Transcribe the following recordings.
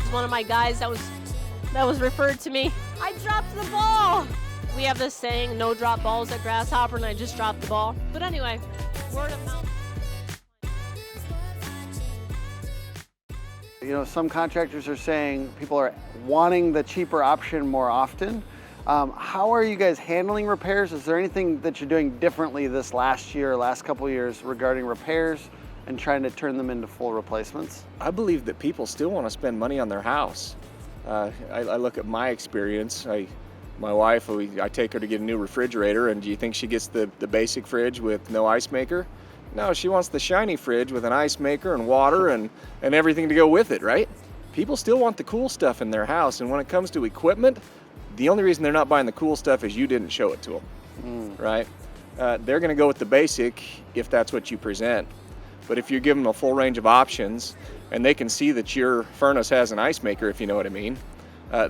is one of my guys that was referred to me. I dropped the ball. We have this saying, no drop balls at Grasshopper, and I just dropped the ball. But anyway, word of mouth. You know, some contractors are saying people are wanting the cheaper option more often. How are you guys handling repairs? Is there anything that you're doing differently this last year, last couple of years regarding repairs and trying to turn them into full replacements? I believe that people still want to spend money on their house. I look at my experience. My wife, I take her to get a new refrigerator, and do you think she gets the basic fridge with no ice maker? No, she wants the shiny fridge with an ice maker and water and everything to go with it, right? People still want the cool stuff in their house, and when it comes to equipment, the only reason they're not buying the cool stuff is you didn't show it to them, right? They're going to go with the basic if that's what you present. But if you give them a full range of options and they can see that your furnace has an ice maker, if you know what I mean,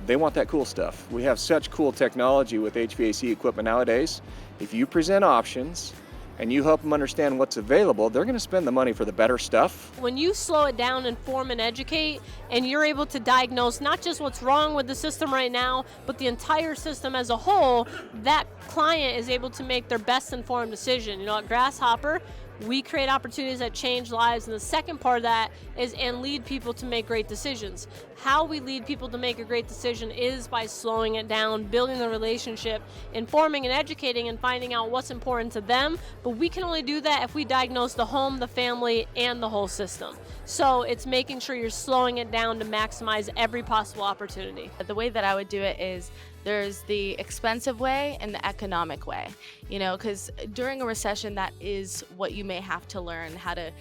they want that cool stuff. We have such cool technology with HVAC equipment nowadays. If you present options and you help them understand what's available, they're going to spend the money for the better stuff. When you slow it down, inform and educate, and you're able to diagnose not just what's wrong with the system right now, but the entire system as a whole, that client is able to make their best informed decision. You know, at Grasshopper, we create opportunities that change lives, and the second part of that is and lead people to make great decisions. How we lead people to make a great decision is by slowing it down, building the relationship, informing and educating, and finding out what's important to them. But we can only do that if we diagnose the home, the family, and the whole system. So it's making sure you're slowing it down to maximize every possible opportunity. The way that I would do it is there's the expensive way and the economic way, you know, because during a recession, that is what you may have to learn how to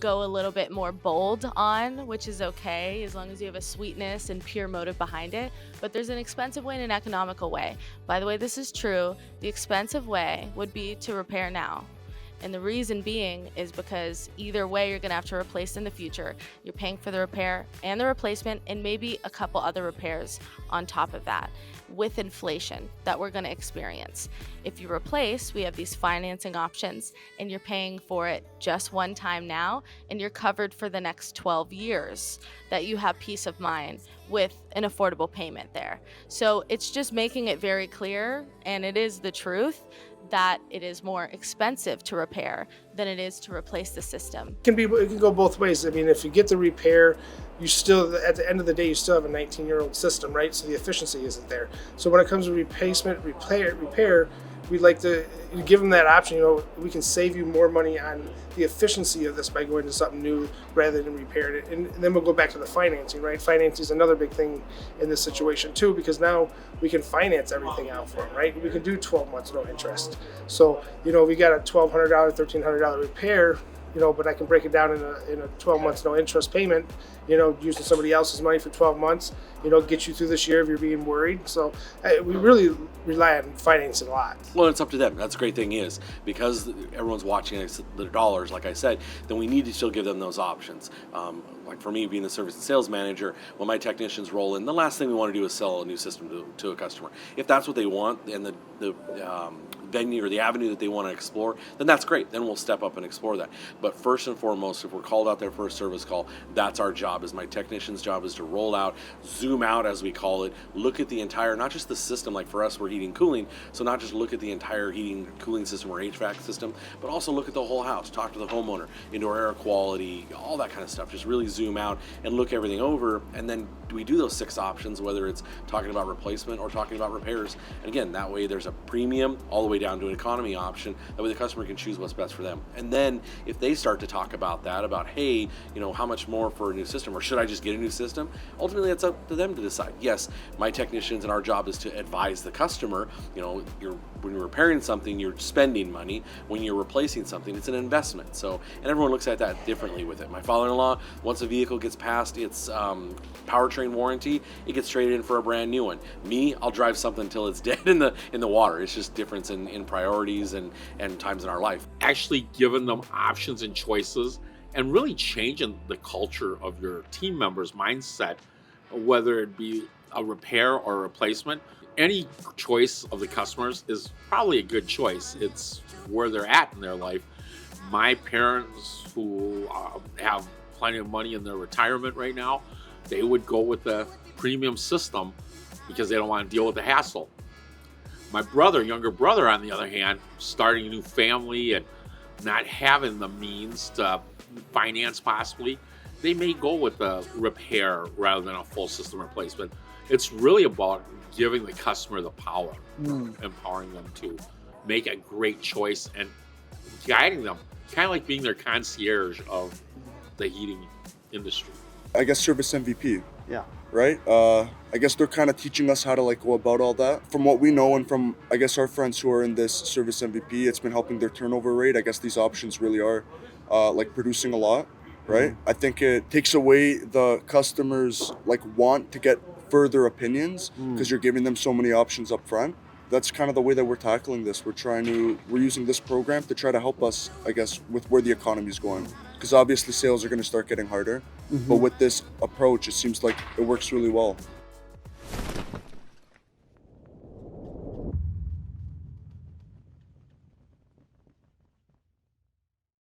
go a little bit more bold on, which is okay as long as you have a sweetness and pure motive behind it. But there's an expensive way and an economical way. By the way, this is true. The expensive way would be to repair now. And the reason being is because either way, you're going to have to replace in the future. You're paying for the repair and the replacement and maybe a couple other repairs on top of that with inflation that we're going to experience. If you replace, we have these financing options and you're paying for it just one time now and you're covered for the next 12 years, that you have peace of mind with an affordable payment there. So it's just making it very clear, and it is the truth, that it is more expensive to repair than it is to replace the system. It can go both ways. I mean, if you get the repair, you still, at the end of the day, you still have a 19-year-old system, right? So the efficiency isn't there. So when it comes to replacement, repair, we'd like to give them that option. You know, we can save you more money on the efficiency of this by going to something new rather than repair it. And then we'll go back to the financing, right? Financing is another big thing in this situation too, because now we can finance everything out for them, right? We can do 12 months no interest. So, you know, we got a $1,200, $1,300 repair, you know, but I can break it down in a 12 months no interest payment, you know, using somebody else's money for 12 months, you know, get you through this year if you're being worried. So we really rely on financing a lot. Well, it's up to them. That's the great thing is, because everyone's watching their dollars, like I said, then we need to still give them those options. Like for me, being the service and sales manager, when my technicians roll in, the last thing we want to do is sell a new system to a customer. If that's what they want and the venue or the avenue that they want to explore, then that's great. Then we'll step up and explore that. But first and foremost, if we're called out there for a service call, that's our job. Is my technician's job is to roll out, zoom out as we call it, look at the entire, not just the system, like for us we're heating cooling, so not just look at the entire heating cooling system or HVAC system, but also look at the whole house, talk to the homeowner, indoor air quality, all that kind of stuff. Just really zoom out and look everything over, and then we do those 6 options, whether it's talking about replacement or talking about repairs. And again, that way there's a premium all the way down to an economy option. That way the customer can choose what's best for them. And then if they start to talk about that, about, hey, you know, how much more for a new system, or should I just get a new system? Ultimately, it's up to them to decide. Yes, my technicians and our job is to advise the customer. You know, when you're repairing something, you're spending money. When you're replacing something, it's an investment. So, and everyone looks at that differently with it. My father-in-law, once a vehicle gets past its powertrain warranty, it gets traded in for a brand new one. Me, I'll drive something until it's dead in the water. It's just difference in priorities and times in our life. Actually giving them options and choices and really changing the culture of your team members' mindset, whether it be a repair or a replacement. Any choice of the customers is probably a good choice. It's where they're at in their life. My parents, who have plenty of money in their retirement right now, they would go with the premium system because they don't want to deal with the hassle. My brother, younger brother, on the other hand, starting a new family and not having the means to finance possibly, they may go with a repair rather than a full system replacement. It's really about giving the customer the power, empowering them to make a great choice and guiding them, kind of like being their concierge of the heating industry. I guess service MVP, Yeah. right? I guess they're kind of teaching us how to like go about all that. From what we know and from, I guess, our friends who are in this service MVP, it's been helping their turnover rate. I guess these options really are like producing a lot, right? I think it takes away the customers like want to get further opinions because you're giving them so many options up front. That's kind of the way that we're tackling this. We're using this program to try to help us, I guess, with where the economy is going. Because obviously sales are going to start getting harder. But with this approach, it seems like it works really well.